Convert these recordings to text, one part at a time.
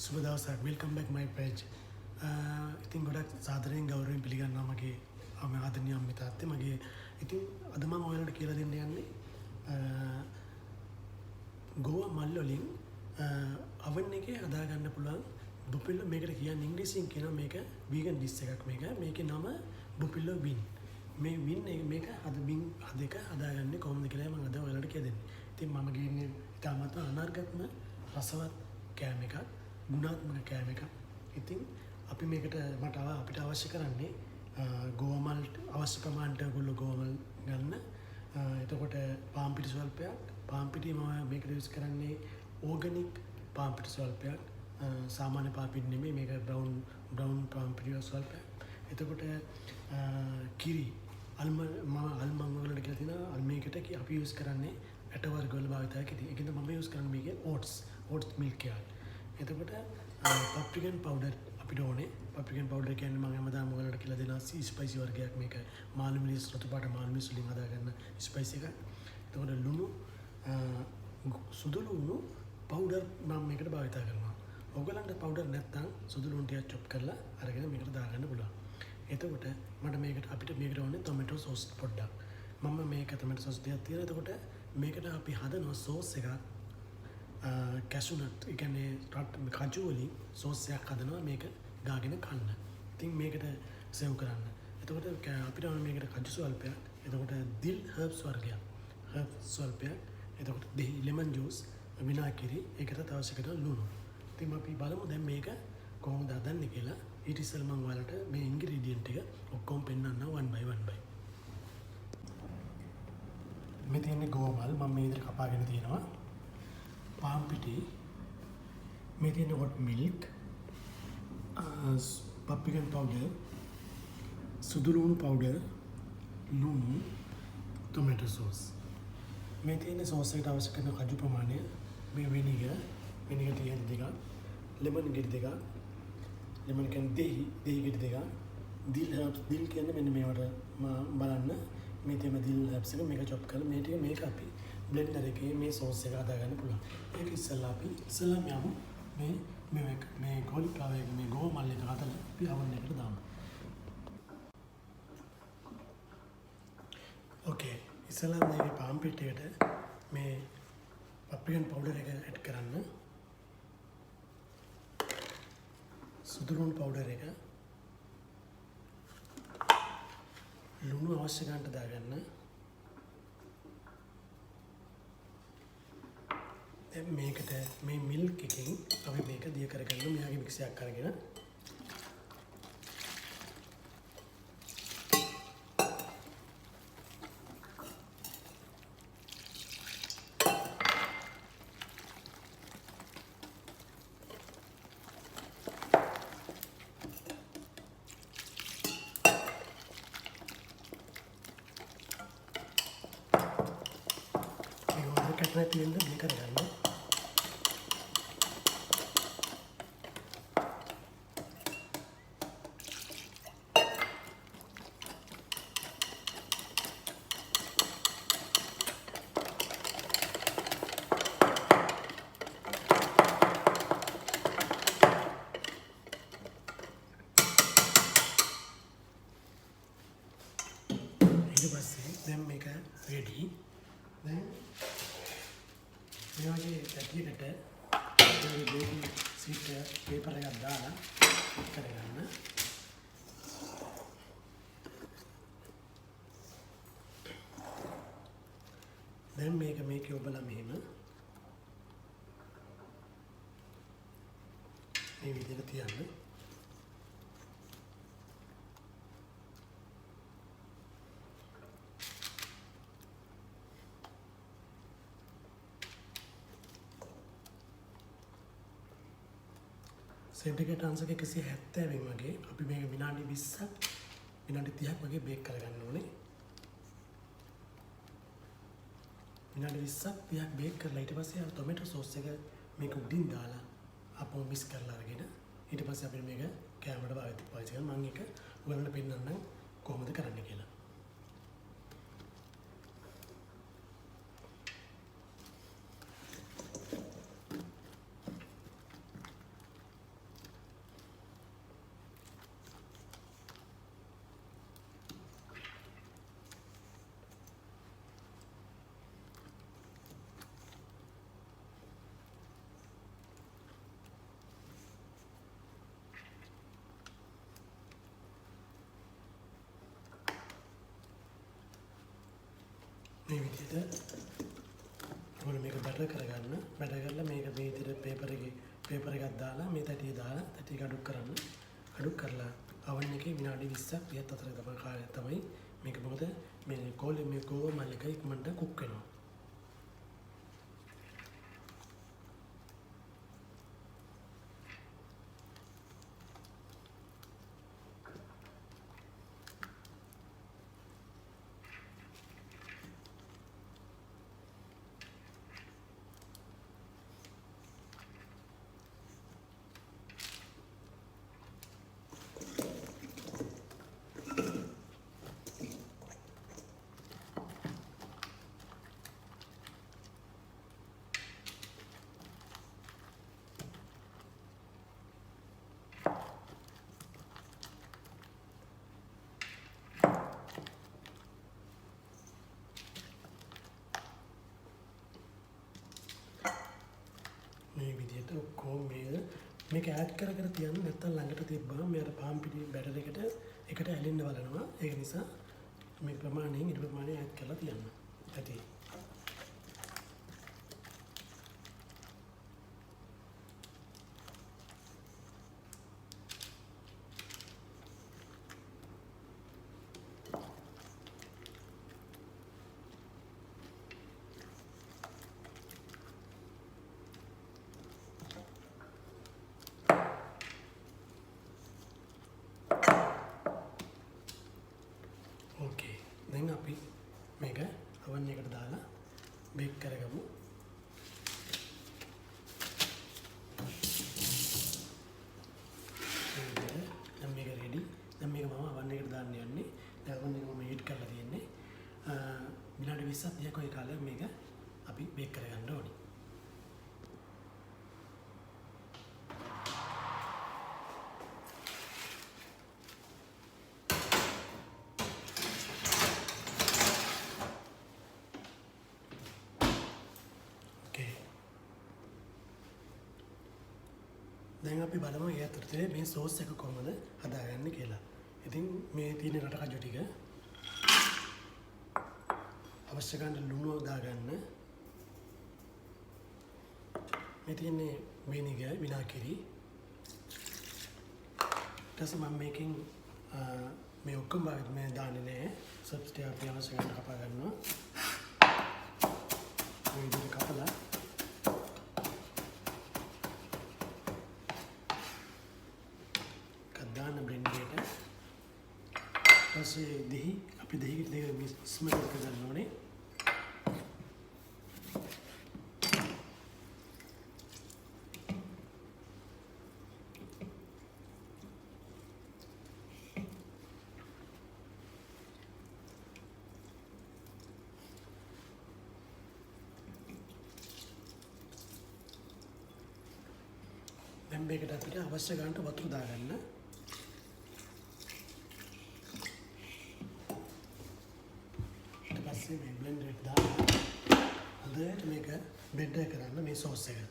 සුබ දවසක්. Welcome back මයි පේජ්. ඉතින් ගොඩක් සාදරයෙන් ගෞරවයෙන් පිළිගන්නවා මගේ ආදරණීය අම්මේ තාත්තේ. මගේ ඉතින් අද මම ඔයාලට කියලා දෙන්න යන්නේ ගෝවා මල් වලින් oven එකේ හදා ගන්න පුළුවන් බුපිල්ල. මේකට කියන්නේ ඉංග්‍රීසියෙන් කියනවා මේක vegan dish එකක්. මේකේ නම බුපිල්ල win. මේ win මේක හදක හදාගන්නේ කොහොමද කියලා මම අද ඔයාලට කියලා දෙන්නේ. ඉතින් මම ගේන්නේ ඉතාමත් අනර්ගත්ම රසවත් කෑම එකක්, ගුණාත්මක කෑම එකක්. ඉතින් අපි මේකට අපිට අවශ්‍ය කරන්නේ ගෝවා මල් අවශ්‍ය ප්‍රමාණයට ඔයගොල්ලෝ ගෝවා මල් ගන්න. එතකොට පාන් පිටි ස්වල්පයක්, පාන් පිටි මම මේකට යූස් කරන්නේ ඕගනික් පාන් පිටි ස්වල්පයක්. සාමාන්‍ය පාන් පිටි නෙමෙයි, මේක බ්‍රවුන් පාන් පිටි ස්වල්පයක්. එතකොට කිරි අල්මං වලට කියලා තියෙනවා. අල්මේකට අපි යූස් කරන්නේ ඇට වර්ග වල භාවිතයක්. ඒකෙන්ද මම යූස් කරන්නේ මේකේ ඕට්ස් මිල්ක් එකක්. එතකොට paprika powder අපිට ඕනේ. paprika powder කියන්නේ මම හැමදාම ඔයාලට කියලා දෙනවා ස්පයිසි වර්ගයක්. මේක මාළු මිරිස්, රතු පාට මාළු මිරිස් වලින් හදාගන්න ස්පයිසි එකක්. එතකොට ලුණු, සුදු ලුණු powder මම මේකට භාවිත කරනවා. ඔයගලන්ට powder නැත්නම් සුදු ලුණු ටිකක් chop කරලා අරගෙන මේකට දාගන්න පුළුවන්. එතකොට අපිට මේකට ඕනේ tomato sauce පොඩ්ඩක්. මම මේක tomato sauce ටිකක් තියලා එතකොට මේකට අපි හදනවා sauce එකක්. cashew nut, ඒ කියන්නේ කජු වලින් sauce එකක් හදනවා මේක ගාගෙන කන්න. ඉතින් මේකට සේව් කරන්න. එතකොට අපිට ඕනේ මේකට කජු ස්වල්පයක්. එතකොට දිල් herbs වර්ගයක්. එතකොට lemon juice, විනාගිරි, ඒකට අවශ්‍ය කරන ලුණු. ඉතින් අපි බලමු දැන් මේක කොහොමද හදන්නේ කියලා. ඊට ඉස්සෙල්ලා මම ඔයාලට මේ ඉන්ග්‍රීඩියන්ට් ටික ඔක්කොම පෙන්නන්න one by one. මේ තියෙන්නේ ගෝවා මල් මම මේ විදිහට කපාගෙන තියෙනවා. පාන් පිටි, මේ තියෙන්නේ hot milk, paprika powder, සුදු ලුණු powder, ලුණු, tomato sauce. මේ තියෙන්නේ sauce එකට අවශ්‍ය කරන කජු ප්‍රමාණය. මේ vinegar ටික දෙකක්, lemon ගෙඩි දෙකක්, lemon කියන්නේ දෙහි ගෙඩි දෙකක්, dill herbs, dill කියන්නේ මෙන්න මේවට බලන්න. මේ තියෙන dill herbs එක මේක chop කරලා මේක අපි blender එකේ මේ sauce එක හදාගන්න පුළුවන්. ඒක ඉස්සෙල්ලා යමු මේ cauliflower එක මේ ගෝවා මල් එක හදලා අපි oven එකට දාමු. ඕකේ, ඉස්සෙල්ලා මේ පාන් පිටියට මේ paprika powder එක add කරන්න. සුදු ලුණු powder එක, ලුණු අවශ්‍ය ගන්නට දාගන්න. දැන් මේකට මේ මිල්ක් එකෙන් අපි මේක දිය කරගන්න. මෙයාගේ මික්ස් එකක් අරගෙන කටලා තියෙන මේ කරගන්න. ඊට පස්සේ දැන් මේක රෙඩි. දැන් මේ වගේ පැටියකට බේකින් සීට් පේපර් එකක් දාලා කරගන්න. දැන් මේක ඔබලා මෙහෙම මේ විදිහට තියන්න. සෙන්ටිග්‍රේඩ් අංශක 170 වගේ අපි මේක විනාඩි 20ක් විනාඩි 30ක් වගේ බේක් කරගන්න ඕනේ. විනාඩි 20ක් 30ක් බේක් කරලා ඊට පස්සේ අර ටොමැටෝ සෝස් එක මේක උඩින් දාලා අපෝ මික්ස් කරලා අරගෙන ඊට පස්සේ අපි මේක කෑමකට පාවිච්චි කරනවා. මම ඒක ඔයාලට පෙන්නන්නම් කොහොමද කරන්න කියලා. මේ විදිහට ඔයගොල්ලෝ මේක බැටර් කරගන්න. බැටර් කරලා මේක මේ විදිහට පේපර් එකක් දාලා මේ තැටිය දාලා තැටිය අඩු කරන්න. අඩු කරලා oven එකේ විනාඩි 20ක් 30ක් අතර තමයි කාලය තමයි මේක මොකද මේ ගෝව මල් එක ඉක්මනට කුක් වෙනවා. මේ විදිහට ඔක්කොම මේක ඈඩ් කර තියන්න නැත්නම් ළඟට තිබ්බම මේ අර පාන් පිටි බැටර් එකට ඇලෙන්න බලනවා. ඒක නිසා මේ ප්‍රමාණයෙන් ඊට ප්‍රමාණය ඈඩ් කරලා තියන්න. ඇති. දැන් අපි මේක oven එකට දාලා බේක් කරගමු. දැන් මේක රෙඩි. දැන් මේක මම oven එකට දාන්න යන්නේ. දැන් oven එක මම හීට් කරලා තියෙන්නේ. විනාඩි 20ක් 30ක් වගේ කාලයක් මේක අපි බේක් කරගන්න ඕනේ. දැන් අපි බලමු ඒ අතරේ මේ සෝස් එක කොහොමද හදාගන්නේ කියලා. ඉතින් මේ තියෙන රට කජු ටික අවශ්‍ය ගන්න ලුණු දාගන්න. මේ තියෙන්නේ විනිගර් විනාකිරි. ඊට පස්සේ මම මේකෙන් මේ ඔක්කොම භාගෙත් මේ දාන්නේ නැහැ. සබ්ස්ටිට් අපි අවශ්‍ය ගන්න කපා ගන්නවා. මේ විදිහට කපලා පස්සේ දෙහි අපි දෙහි දෙක මිශ්‍රණය කරගන්න ඕනේ. දැන් මේකට අපිට අවශ්‍ය ගන්නට වතුර දාගන්න. මේ බ්ලෙන්ඩර් එක දාලා හොඳට මේක බෙඩ් කරන්න මේ සෝස් එක.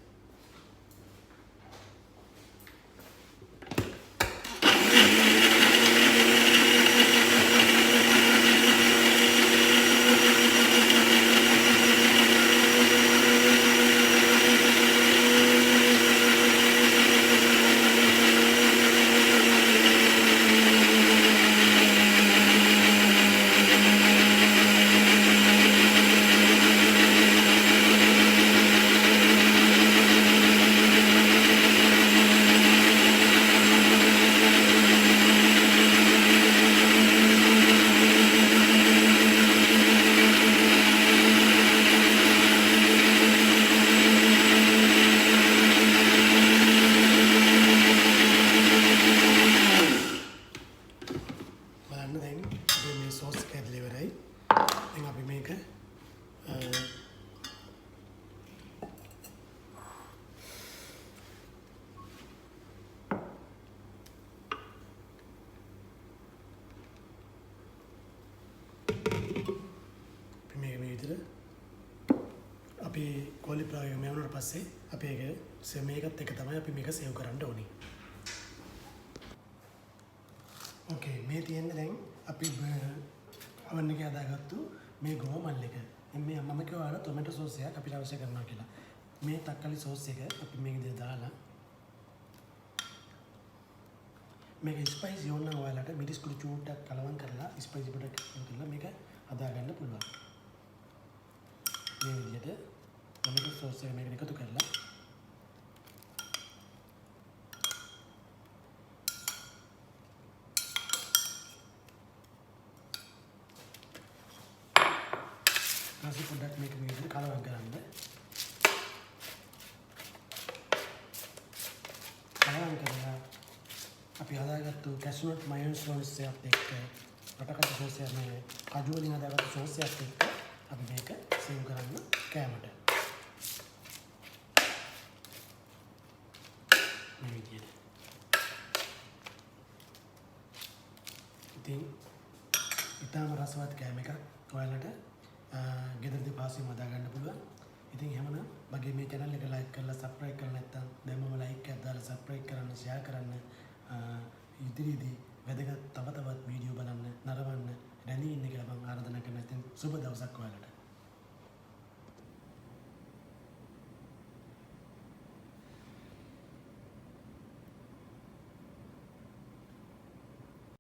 අපි කොලිෆ්ලවර් එක මෙවුනට පස්සේ අපි ඒක මේකත් එක තමයි අපි මේක සේව් කරන්න ඕනේ. ඕකේ මේ තියෙන්නේ දැන් අපි oven එකේ හදාගත්තු මේ ගෝව මල් එක. මේ මම කිව්වා ටොමැටෝ සෝස් එකක් අපිට අවශ්‍ය කරනවා කියලා. මේ තක්කාලි සෝස් එක අපි මේක දිහා දාලා මේක ස්පයිසි ඕන නම් ඔයාලට මිරිස් කුඩු චූට්ටක් කලවම් කරලා ස්පයිසි පොඩක් කරලා මේක හදා ගන්න පුළුවන්. මේ විදිහට ටොමැටෝ සෝස් එක මේකට එකතු කරලා nasi පොඩ්ඩක් මේක මේ විදිහට කලවම් කරන්න. කලවම් කරලා අපි හදාගත්තු කැෂුනට් මයොනයිස් එකත් එක්ක රටකට සෝස් එක මේ කජු වලින් හදාගත්තු සෝස් එකත් එක්ක අපි මේක සේව් කරන්න කෑමට. මේ විදිහට. ඉතින් ඊටම රසවත් කෑම එකක් ඔයාලට ගෙදරදී පාසෙම හදා ගන්න පුළුවන්. ඉතින් එහෙමනම් මගේ මේ channel එක like කරලා subscribe කරලා නැත්නම් දැන්මම like එකක් දාලා subscribe කරන්න, share කරන්න. ඉදිරියේදී වැදගත් තව තවත් වීඩියෝ බලන්න, නරඹන්න, දැනී ඉන්න කියලා මම ආරාධනා කරනවා. ඉතින් සුබ දවසක් ඔයාලට.